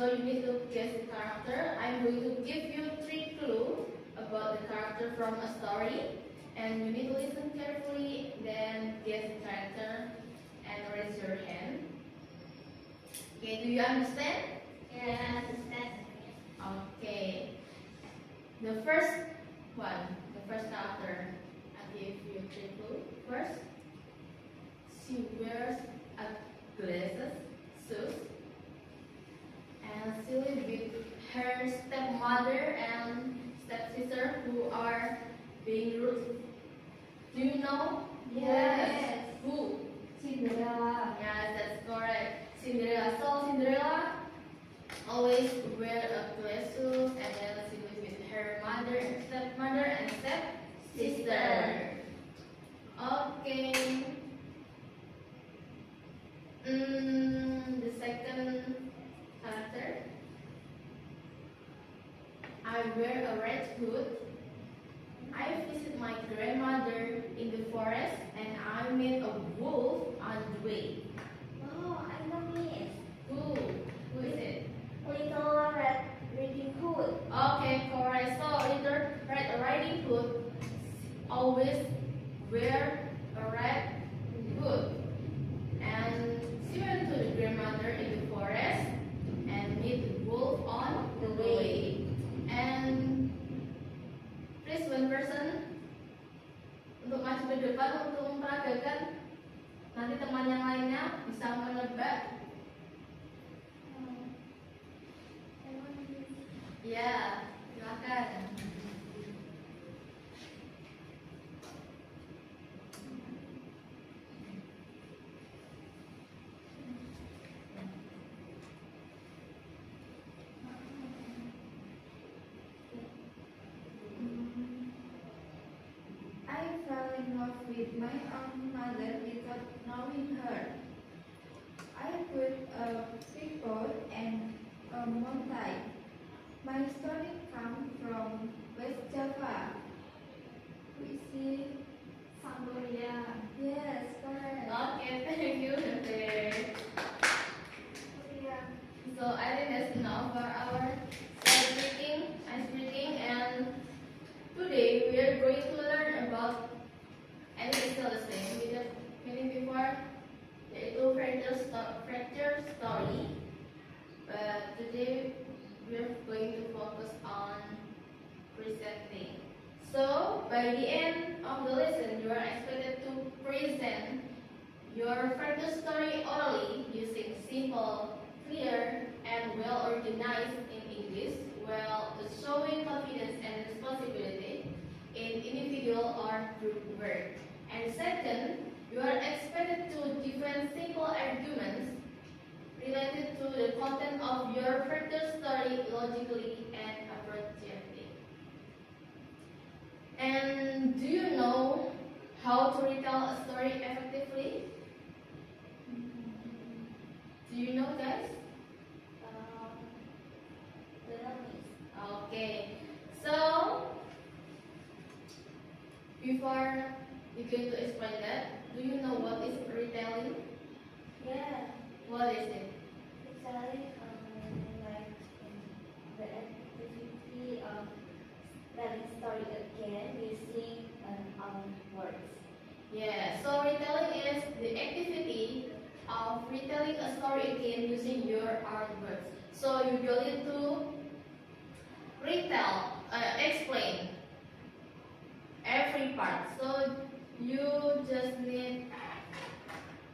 So you need to guess the character. I'm going to give you 3 clues about the character from a story, and you need to listen carefully, then guess the character and raise your hand. Okay, do you understand? Yeah, I understand. Okay. The first one, the first character, I give you 3 clues. First, she wears a glasses, shoes, and she lives with her stepmother and stepsister who are being rude. Do you know? Yes. Who? Cinderella. Yes, that's correct. Cinderella. So Cinderella always wear a glasses, and then she lives with her stepmother and stepsister. Okay. The second character. I wear a red hood. I visit my grandmother in the forest, and I met a wolf on the way. Oh, I know Miss. Who is it? Little Red Riding Hood. Okay, correct. So Little Red Riding Hood always wear a red hood, and she went to the grandmother in the forest and meet the wolf on the way. And please one person untuk maju ke depan untuk memperagakan, nanti teman yang lainnya bisa menebak. Ya, silakan. I fell in love with my own mother without knowing her. I put a speedboat and a mountain. My story comes from West Java. We see Samboria. Yes, correct. Okay, thank you, Dr. Yeah. So I think that's enough for our ice breaking, and today we are going to learn about, and it's still the same we just meeting before, yaitu fracture story. But today we are going to focus on presenting. So by the end of the lesson, you are expected to present your fracture story orally using simple, clear, and well-organized in English, while showing confidence and responsibility in individual or group work. And second, you are expected to defend simple arguments related to the content of your fracture story logically and appropriately. And do you know how to retell a story effectively? Do you know, guys? Okay, so before we going to explain that, do you know what is retelling? Yeah. What is it? Actually, like the activity of telling story again using our words. Yeah, so retelling is the activity of retelling a story again using your own words. So you going to explain every part. So you just need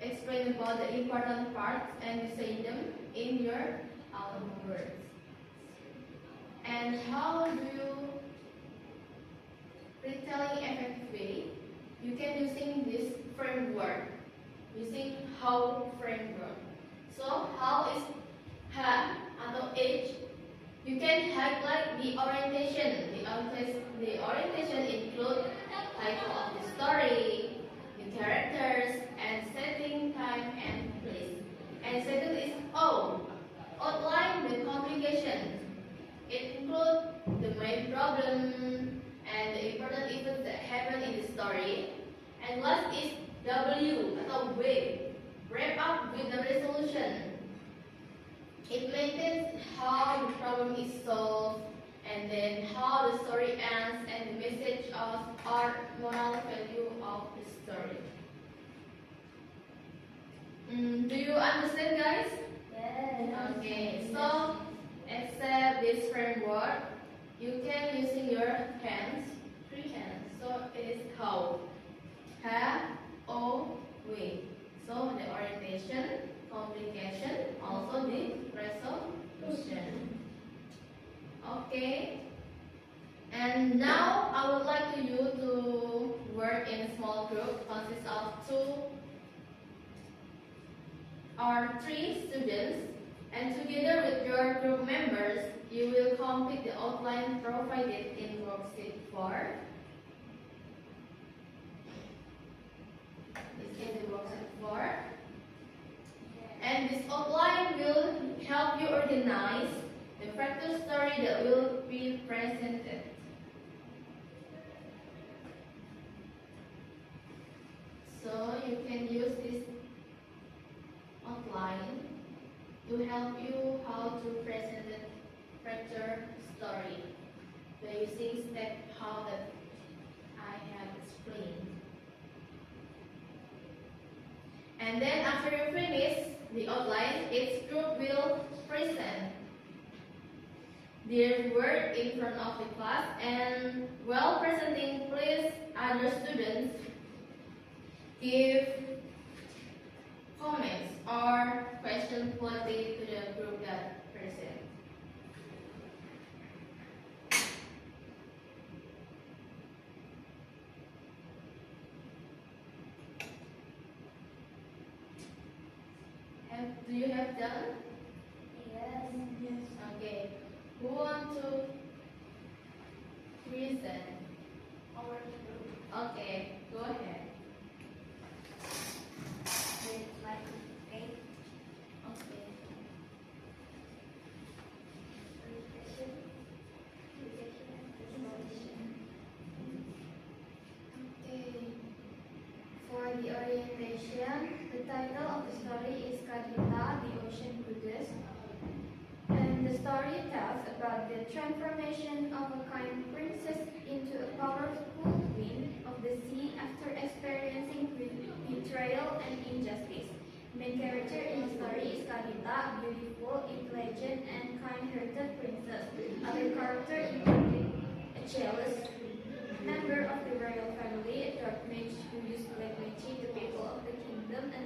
explain about the important parts and say them in your own words. And how do you retelling effectively? You can using this framework, using how framework. So how is H atau H? You can highlight the orientation. The orientation include title of the story, the characters, and setting, time, and place. And second is O. Outline the complication. It includes the main problem and the important events that happen in the story. And last is W atau W. Wrap up with the resolution. It maintains how the problem is solved, and then how the story ends, and the message of our moral value of the story. Do you understand, guys? Yes. Okay, so accept this framework. You can using your hands, three hands. So it is how. Ha, O, we. So the orientation, complication, also the resolution. Okay. And now I would like you to work in a small group consists of 2 or 3 students, and together with your group members, you will complete the outline provided in worksheet 4. This is the worksheet 4. And this outline will help you organize the fractal story that will be presented. So you can use this outline to help you how to present the fractal story by using step how that I have explained. And then after you finish the outline, each group will present their work in front of the class, and while presenting, please other students give comments or questions related to the group that present. Do you have done? Yes. Okay. Who want to present? Our group. Okay, go ahead. Okay. For the orientation, the title of the story is Kadita, the Ocean Goddess. And the story tells about the transformation of a kind princess into a powerful queen of the sea after experiencing betrayal and injustice. Main character in the story is Kadita, a beautiful, intelligent, and kind-hearted princess. Other characters include a jealous member of the royal family, a dark mage who used black magic, the people of the kingdom, and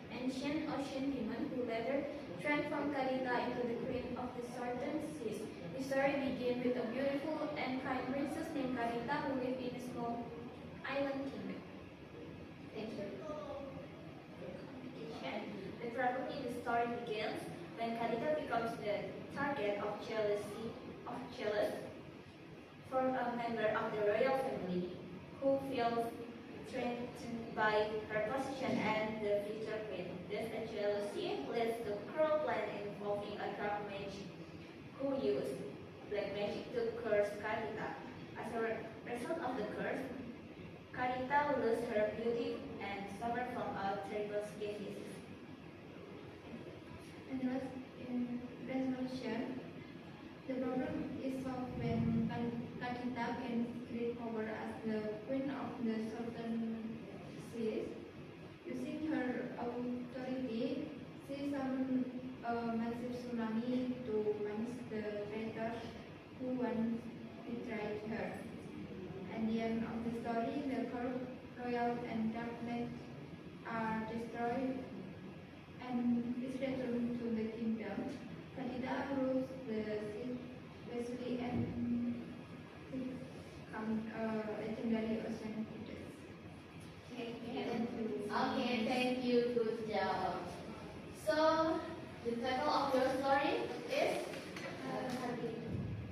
ancient ocean demon who later transformed Kadita into the queen of the southern seas. The story begins with a beautiful and kind princess named Kadita who lived in a small island kingdom. Thank you. The problem in the story begins when Kadita becomes the target of jealous from a member of the royal family who feels threatened by her position as the future queen. This jealousy leads to cruel plan involving a dark mage who used black magic to curse Kadita. As a result of the curse, Kadita loses her beauty and suffers from a terrible skin disease. In resolution, the problem is solved when Kadita gains great power as the queen of the southern seas. Using her authority, she summoned a massive tsunami to punish the traitors who once betrayed her. At the end of the story, the corrupt royal and dark knights are destroyed and is returned to the kingdom. Kadita rules the sea wisely and becomes a legendary ocean goddess. Okay, thank you. Good job. So, the title of your story is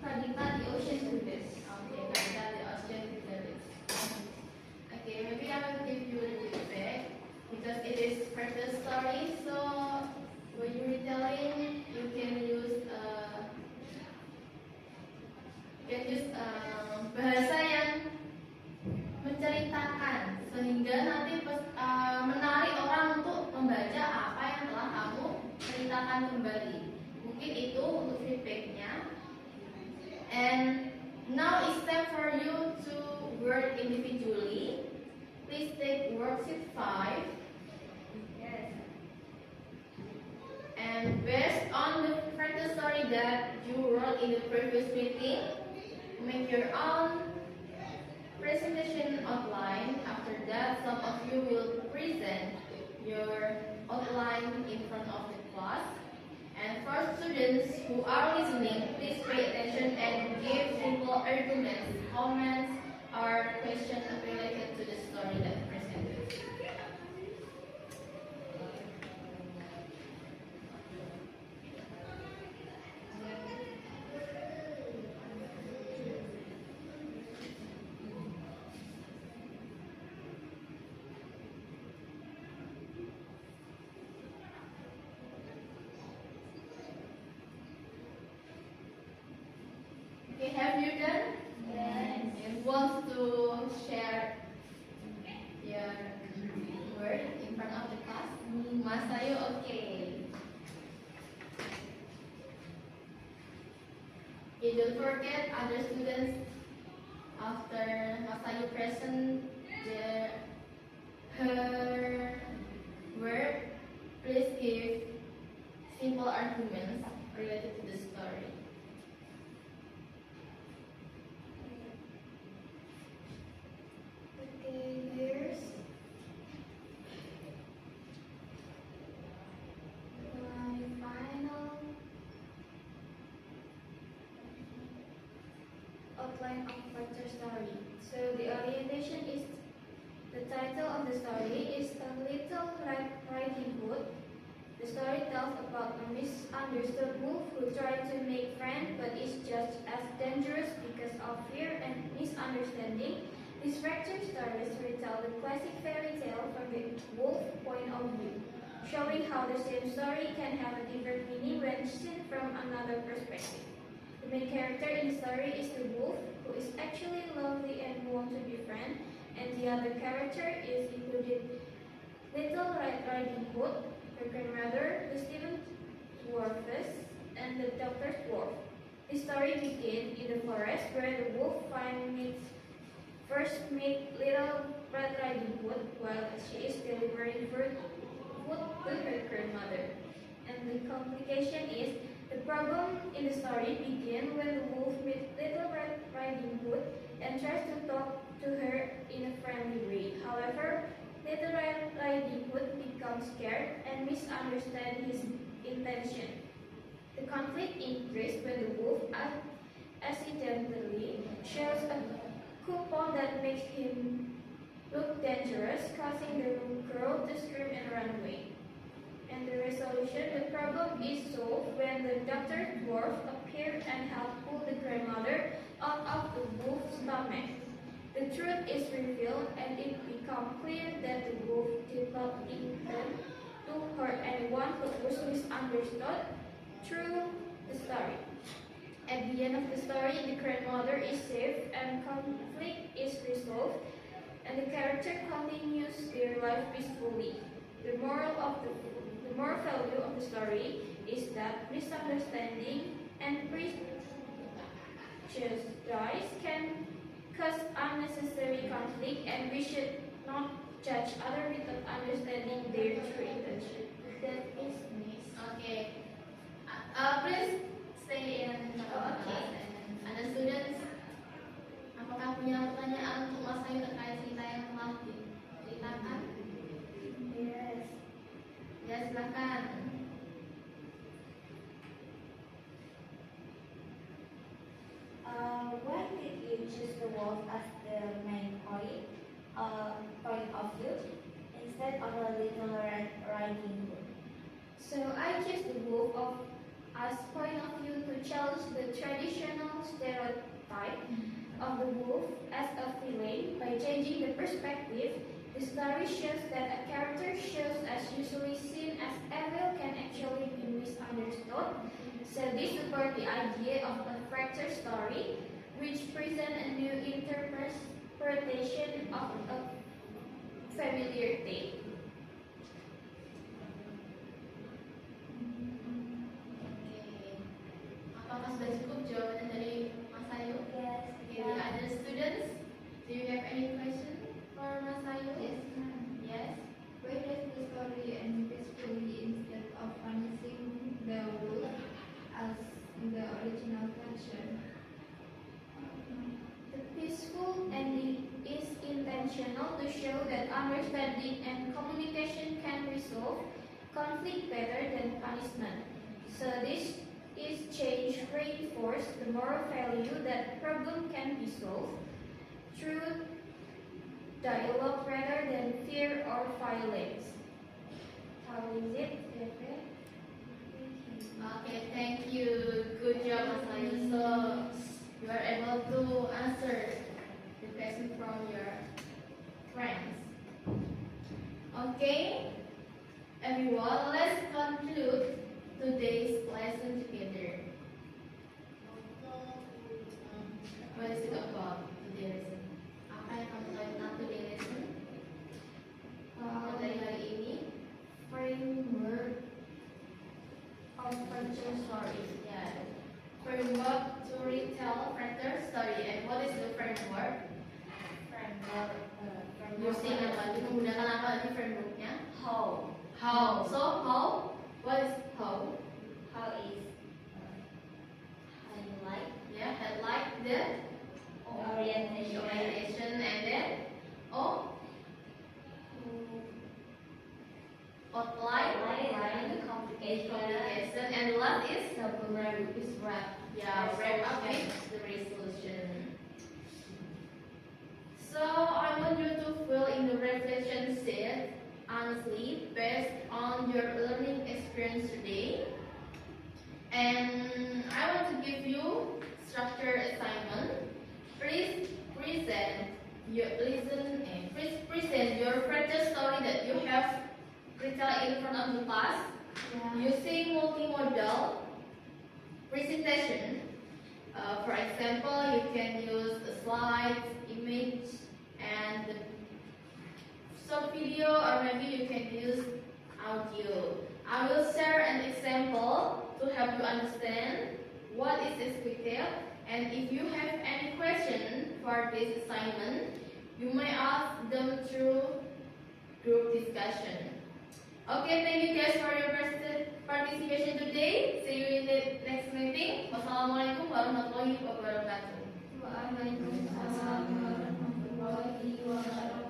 Kadita the Ocean Goddess. Okay, Kadita the Ocean Goddess. Okay, maybe I will give you the feedback because it is first story. So, when you retelling, you can use bahasa yang menceritakan sehingga nanti menarik orang untuk membaca apa yang telah kamu ceritakan diceritakan kembali. Mungkin itu untuk feedbacknya. And now it's time for you to work individually. Please take worksheet 5. Yes. And based on the character story that you wrote in the previous meeting, make your own presentation outline. After that, some of you will present your outline in front of the class. And for students who are listening, please pay attention and give simple arguments, comments, or questions related to the story that presented. Okay, have you done? Yes. And want to share your word in front of the class? Masayu, okay. Okay, don't forget other students after Masayu present her word, please give simple arguments related to the story. Okay, here's my final outline of character story. So the orientation is the title of the story is A Little Red Riding Hood. The story tells about a misunderstood wolf who tried to make friends but is just as dangerous because of fear and misunderstanding. These fractured stories retell the classic fairy tale from the wolf point of view, showing how the same story can have a different meaning when seen from another perspective. The main character in the story is the wolf, who is actually lovely and wants to be friend, and the other character is included Little Red Riding Hood, her grandmother, the Stephen Dwarfess, and the Doctor Dwarf. The story begins in the forest where the wolf first meet Little Red Riding Hood while she is delivering food to her grandmother. And the complication is the problem in the story begins when the wolf meets Little Red Riding Hood and tries to talk to her in a friendly way. However, Little Red Riding Hood becomes scared and misunderstands his intention. The conflict increases when the wolf accidentally shares a coupon that makes him look dangerous, causing the girl to scream and run away. And the resolution, the problem is solved when the Doctor Dwarf appears and helps pull the grandmother out of the wolf's stomach. The truth is revealed and it becomes clear that the wolf did not intend to hurt anyone but was misunderstood through the story. At the end of the story, the grandmother is saved and conflict is resolved, and the character continues their life peacefully. The moral value of the story is that misunderstanding and prejudice can cause unnecessary conflict, and we should not judge others without understanding their true intention. That is nice. Okay. Please stay in our class. And ada students, apakah punya pertanyaan untuk Mas Ayu terkait cerita yang telah diceritakan? Yes. Ya, silakan. Why did you choose the wolf as the main point of view instead of a Little Red Riding Hood? So I choose the wolf as point of view to challenge the traditional stereotype of the wolf as a villain by changing the perspective. The story shows that a character shows as usually seen as evil can actually be misunderstood. So this supports the idea of a fractured story, which presents a new interpretation of a familiar tale. mention. The peaceful ending is intentional to show that understanding and communication can resolve conflict better than punishment. So this is change reinforce the moral value that problem can be solved through dialogue rather than fear or violence. How is it, Pepe? Okay, thank you. Good job, Mas Ayu. So you are able to answer the question from your friends. Okay, everyone, let's conclude today's lesson together. What is it about today's lesson? Apa yang kamu tahu tentang today's lesson? Materi hari ini. Framework of culture stories. Yeah, framework to retell Frank's story. And what is the framework? Using apa? Menggunakan apa di frameworknya? How? How. So how? What is how? How is highlight, Yeah, headlight the orientation, and then outline the complication, and last is Wrap. yeah, wrap up with the resolution. So I want you to fill in the reflection set honestly based on your learning experience today. And I want to give you structured assignment. Please present your French story that you have written in front of the class using multimodal presentation. For example, you can use a slide, image, and short video, or maybe you can use audio. I will share an example to help you understand what is expected, and if you have any question for this assignment, you may ask them through group discussion. Okay, thank you guys for your participation today. See you in the next meeting. Wassalamualaikum warahmatullahi wabarakatuh. Waalaikumsalam warahmatullahi wabarakatuh.